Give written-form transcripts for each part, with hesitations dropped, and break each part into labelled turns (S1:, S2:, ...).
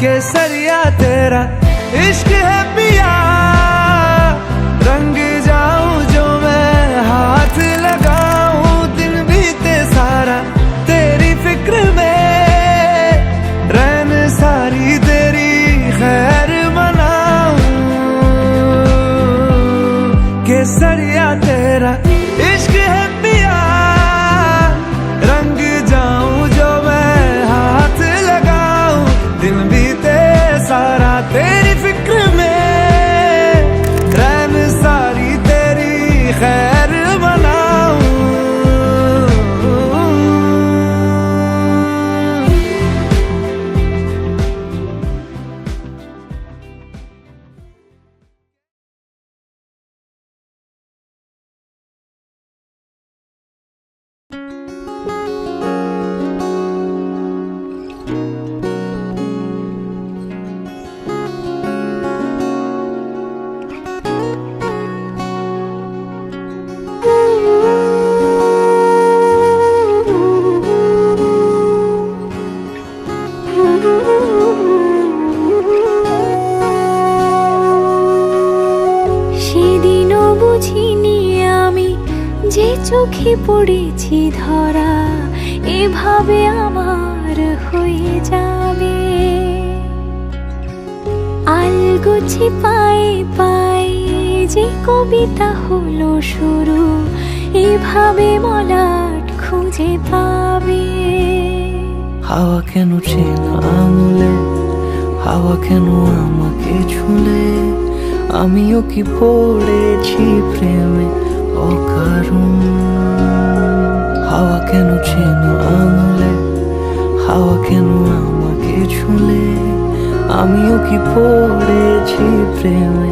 S1: केसरिया तेरा इश्क है पिया, रंग जाऊं जो मैं हाथ लगाऊं, दिन बीते सारा तेरी फिक्र में, रैन सारी तेरी खैर मनाऊं। केसरिया तेरा इश्क है पिया, रंग जाऊं जो मैं हाथ लगाऊं, दिन बीते सारा तेरी फिक्र में, रैन सारी तेरी खैर मनाऊं।
S2: সেদিনও বুঝিনি আমি যে চোখে পড়েছি ধরা, এভাবে আমার হয়ে যাবে। আলগোছে পায়ে পায়ে যে কবিতা হলো শুরু, এভাবে মলাট খুঁজে পাবে।
S1: হাওয়া কেন চেনা আঙুলে, হাওয়া কেন আমাকে ছুলে, আমিও কি পড়েছি প্রেমে অকারণ। হাওয়া কেন চেনা আঙুলে, হাওয়া কেন আমাকে ছুলে, আমিও কি পড়েছি প্রেমে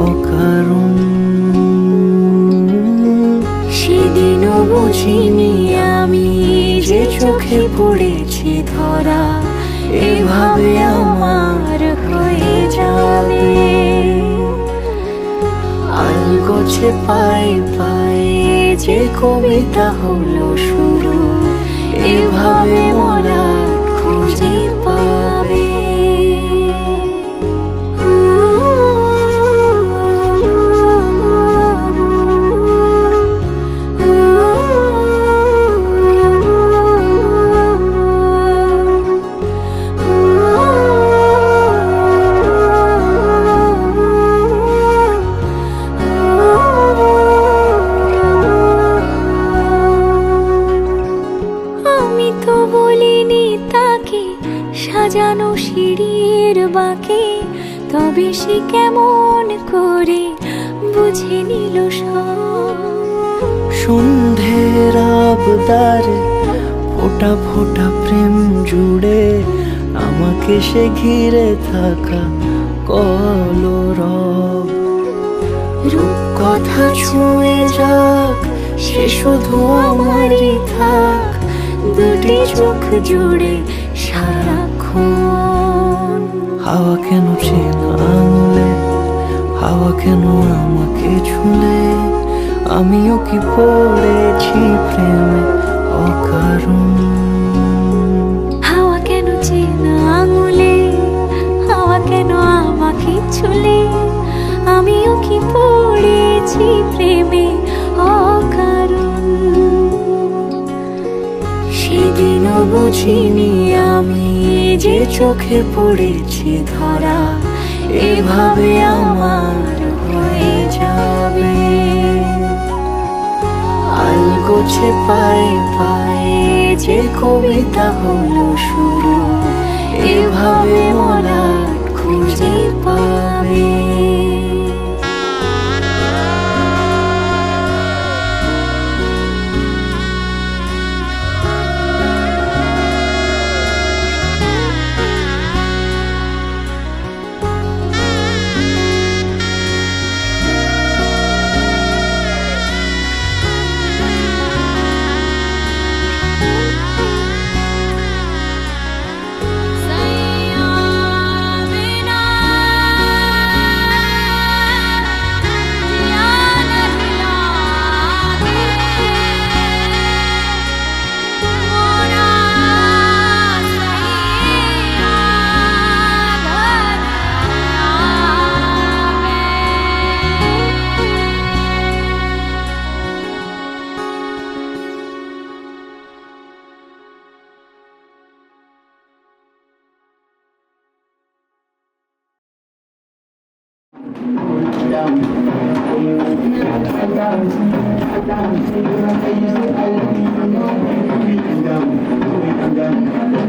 S1: অকারণ।
S2: সেদিনও বুঝিনি আমি যে চোখে পড়েছি ধরা, এভাবে আমার হয়ে যাবে। আলগোছে পায়ে পায়ে যে কবিতা হলো শুরু, এভাবে মলাট খুঁজে পাবে। সাজানো সিঁড়ির বাঁকে, তবে সে কেমন করে বুঝে নিল সব।
S1: সন্ধ্যের আবদারে ফোটা ফোটা প্রেম জুড়ে, আমাকে সে ঘিরে থাকা কলরব।
S2: রূপকথা ছুঁয়ে যাক, সে শুধু আমারই থাক, দুটি চোখ জুড়ে সারাক্ষণ।
S1: হাওয়া কেন চেনা আঙুলে, হাওয়া কেন আমাকে ছুলে, আমিও কি পড়েছি প্রেমে অকারণ।
S2: হাওয়া কেন চেনা আঙুলে, হাওয়া কেন আমাকে ছুলে, আমিও কি পড়েছি প্রেমে অকারণ। সেদিনও বুঝিনি আমি যে চোখে পড়েছি ধরা, এভাবে আমার হয়ে যাবে। আলগোছে পায়ে পায়ে যে কবিতা হলো শুরু, এভাবে মলাট খুঁজে পাবে।
S3: Say down.